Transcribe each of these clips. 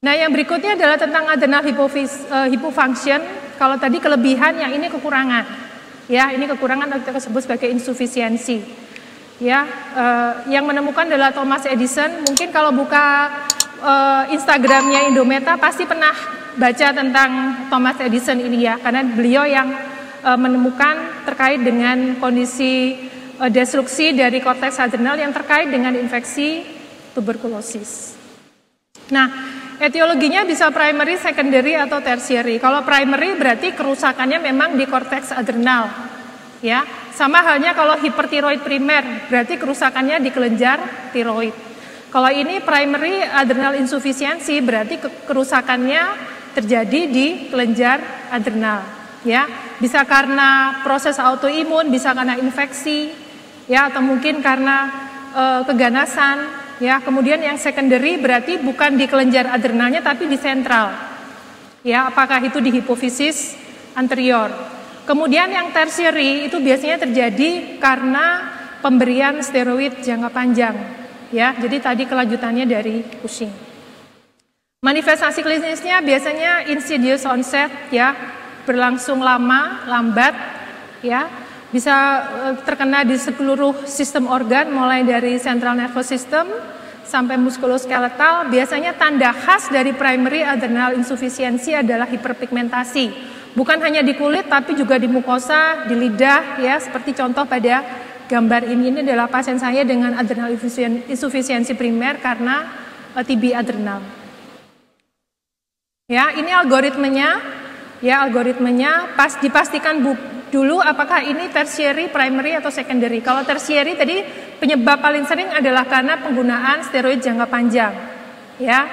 Nah, yang berikutnya adalah tentang adrenal hypofunction. Kalau tadi kelebihan, yang ini kekurangan. Ya, ini kekurangan atau kita sebut sebagai insufisiensi. Ya, yang menemukan adalah Thomas Edison. Mungkin kalau buka Instagramnya Indometa pasti pernah baca tentang Thomas Edison ini ya, karena beliau yang menemukan terkait dengan kondisi destruksi dari korteks adrenal yang terkait dengan infeksi tuberkulosis. Nah, etiologinya bisa primary, secondary, atau tertiary. Kalau primary berarti kerusakannya memang di korteks adrenal, ya. Sama halnya kalau hipertiroid primer, berarti kerusakannya di kelenjar tiroid. Kalau ini primary adrenal insufficiency, berarti kerusakannya terjadi di kelenjar adrenal, ya. Bisa karena proses autoimun, bisa karena infeksi, ya, atau mungkin karena keganasan. Ya, kemudian yang secondary berarti bukan di kelenjar adrenalnya tapi di sentral. Ya, apakah itu di hipofisis anterior. Kemudian yang tertiary itu biasanya terjadi karena pemberian steroid jangka panjang. Ya, jadi tadi kelanjutannya dari Cushing. Manifestasi klinisnya biasanya insidious onset, ya, berlangsung lama, lambat, ya. Bisa terkena di seluruh sistem organ mulai dari central nervous system sampai muskuloskeletal. Biasanya tanda khas dari primary adrenal insufficiency adalah hiperpigmentasi. Bukan hanya di kulit tapi juga di mukosa, di lidah, ya, seperti contoh pada gambar ini. Ini adalah pasien saya dengan adrenal insufficiency primer karena TB adrenal. Ya, ini algoritmenya. Ya, algoritmenya dipastikan dulu apakah ini tertiary, primary, atau secondary. Kalau tertiary tadi penyebab paling sering adalah karena penggunaan steroid jangka panjang. Ya.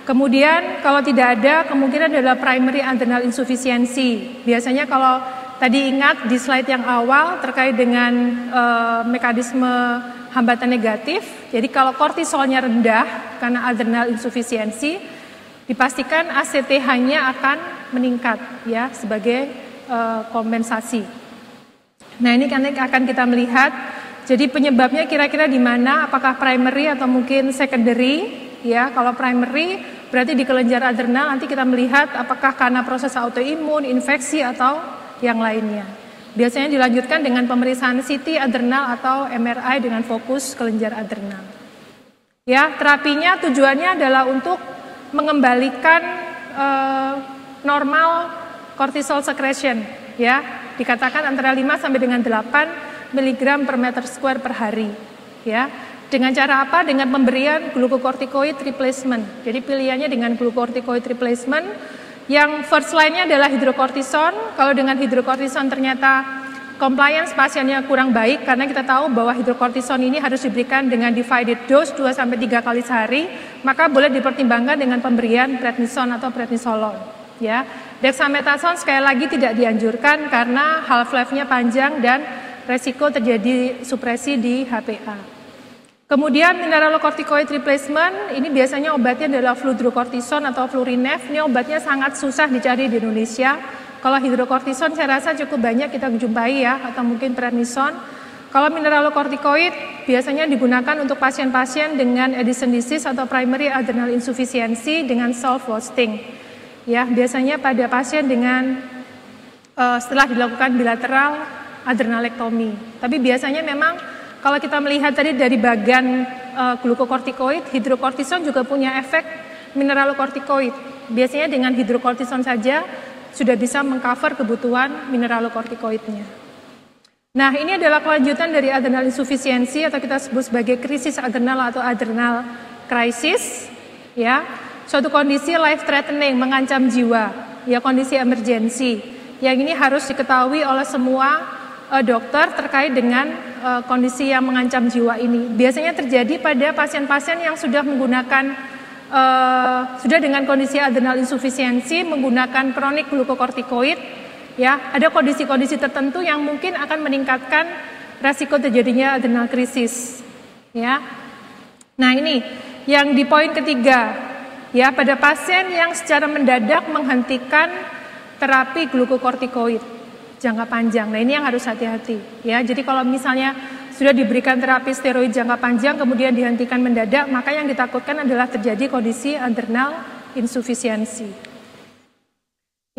Kemudian kalau tidak ada, kemungkinan adalah primary adrenal insufficiency. Biasanya kalau tadi ingat di slide yang awal terkait dengan mekanisme hambatan negatif. Jadi kalau kortisolnya rendah karena adrenal insufficiency, dipastikan ACTH-nya akan meningkat, ya, sebagai kompensasi. Nah, ini kan akan kita melihat. Jadi penyebabnya kira-kira di mana? Apakah primary atau mungkin secondary? Ya, kalau primary berarti di kelenjar adrenal. Nanti kita melihat apakah karena proses autoimun, infeksi, atau yang lainnya. Biasanya dilanjutkan dengan pemeriksaan CT adrenal atau MRI dengan fokus kelenjar adrenal. Ya, terapinya tujuannya adalah untuk mengembalikan normal cortisol secretion, ya, dikatakan antara 5 sampai dengan 8 mg per meter square per hari, ya. Dengan cara apa? Dengan pemberian glucocorticoid replacement. Jadi pilihannya dengan glucocorticoid replacement. Yang first line-nya adalah hidrokortison. Kalau dengan hidrokortison ternyata compliance pasiennya kurang baik karena kita tahu bahwa hidrokortison ini harus diberikan dengan divided dose 2 sampai 3 kali sehari, maka boleh dipertimbangkan dengan pemberian prednison atau prednisolon. Ya, dexamethasone sekali lagi tidak dianjurkan karena half life-nya panjang dan resiko terjadi supresi di HPA. Kemudian mineralocorticoid replacement, ini biasanya obatnya adalah fludrocortison atau Flurinef. Ini obatnya sangat susah dicari di Indonesia. Kalau hidrokortison saya rasa cukup banyak kita jumpai, ya, atau mungkin prednison. Kalau mineralocorticoid biasanya digunakan untuk pasien-pasien dengan Addison disease atau primary adrenal insufficiency dengan self-wasting. Ya, biasanya pada pasien dengan setelah dilakukan bilateral adrenalektomi. Tapi biasanya memang kalau kita melihat tadi dari bagian glucocorticoid, hidrokortison juga punya efek mineralocorticoid. Biasanya dengan hidrokortison saja sudah bisa mengcover kebutuhan mineralocorticoidnya. Nah, ini adalah kelanjutan dari adrenal insufficiency atau kita sebut sebagai krisis adrenal atau adrenal crisis, ya. Suatu kondisi life threatening, mengancam jiwa, ya, kondisi emergensi. Yang ini harus diketahui oleh semua dokter terkait dengan kondisi yang mengancam jiwa ini. Biasanya terjadi pada pasien-pasien yang sudah menggunakan sudah dengan kondisi adrenal insufficiency menggunakan kronik glucocorticoid, ya. Ada kondisi-kondisi tertentu yang mungkin akan meningkatkan resiko terjadinya adrenal krisis, ya. Nah, ini yang di poin ketiga. Ya, pada pasien yang secara mendadak menghentikan terapi glucocorticoid jangka panjang. Nah, ini yang harus hati-hati, ya. Jadi kalau misalnya sudah diberikan terapi steroid jangka panjang kemudian dihentikan mendadak, maka yang ditakutkan adalah terjadi kondisi adrenal insufisiensi.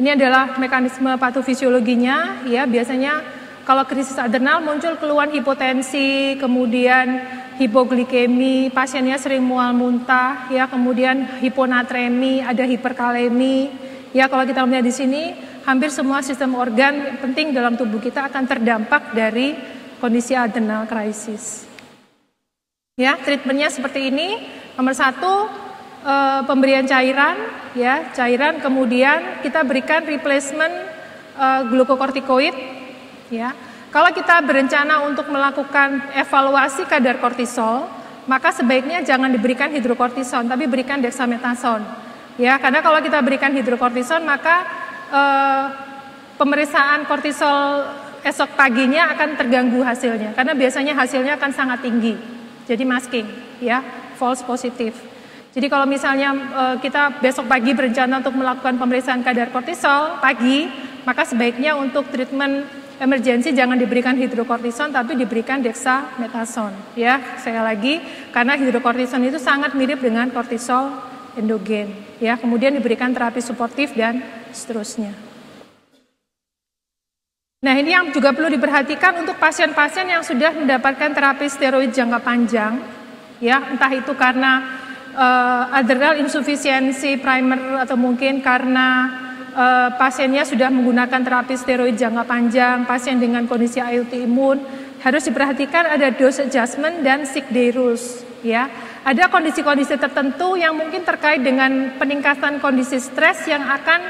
Ini adalah mekanisme patofisiologinya, ya. Biasanya kalau krisis adrenal muncul keluhan hipotensi, kemudian hipoglikemi, pasiennya sering mual muntah, ya, kemudian hiponatremi, ada hiperkalemi. Ya, kalau kita melihat di sini, hampir semua sistem organ penting dalam tubuh kita akan terdampak dari kondisi adrenal krisis. Ya, treatmentnya seperti ini. Nomor 1, pemberian cairan, ya, cairan, kemudian kita berikan replacement glukokortikoid, ya. Kalau kita berencana untuk melakukan evaluasi kadar kortisol, maka sebaiknya jangan diberikan hidrokortison, tapi berikan dexamethasone, ya, karena kalau kita berikan hidrokortison maka pemeriksaan kortisol esok paginya akan terganggu hasilnya, karena biasanya hasilnya akan sangat tinggi, jadi masking, ya, false positif. Jadi kalau misalnya kita besok pagi berencana untuk melakukan pemeriksaan kadar kortisol pagi, maka sebaiknya untuk treatment emergensi jangan diberikan hidrokortison tapi diberikan dexamethasone, ya. Sekali lagi, karena hidrokortison itu sangat mirip dengan kortisol endogen, ya. Kemudian diberikan terapi suportif dan seterusnya. Nah, ini yang juga perlu diperhatikan untuk pasien-pasien yang sudah mendapatkan terapi steroid jangka panjang, ya, entah itu karena adrenal insufisiensi primer atau mungkin karena pasiennya sudah menggunakan terapi steroid jangka panjang, pasien dengan kondisi autoimun, harus diperhatikan ada dose adjustment dan sick day rules, ya. Ada kondisi-kondisi tertentu yang mungkin terkait dengan peningkatan kondisi stres yang akan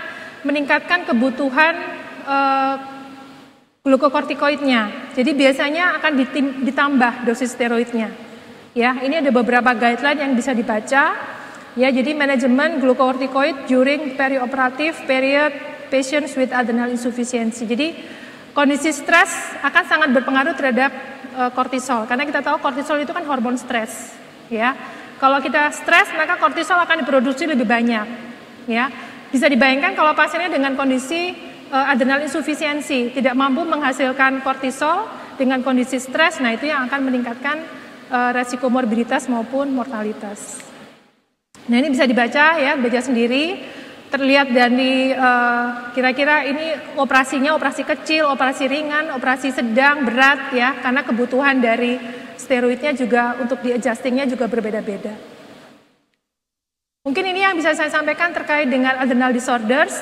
meningkatkan kebutuhan glukokortikoidnya. Jadi biasanya akan ditambah dosis steroidnya. Ya, ini ada beberapa guideline yang bisa dibaca. Ya, jadi manajemen glukokortikoid during perioperative period patients with adrenal insufficiency. Jadi kondisi stres akan sangat berpengaruh terhadap kortisol, karena kita tahu kortisol itu kan hormon stres. Ya, kalau kita stres maka kortisol akan diproduksi lebih banyak. Ya, bisa dibayangkan kalau pasiennya dengan kondisi adrenal insufficiency tidak mampu menghasilkan kortisol dengan kondisi stres, nah itu yang akan meningkatkan resiko morbiditas maupun mortalitas. Nah, ini bisa dibaca, ya, baca sendiri. Terlihat dari kira-kira ini operasinya operasi kecil, operasi ringan, operasi sedang, berat, ya, karena kebutuhan dari steroidnya juga untuk di-adjustingnya juga berbeda-beda. Mungkin ini yang bisa saya sampaikan terkait dengan adrenal disorders.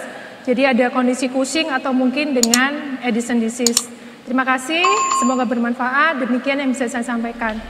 Jadi ada kondisi Cushing atau mungkin dengan Addison disease. Terima kasih, semoga bermanfaat. Demikian yang bisa saya sampaikan.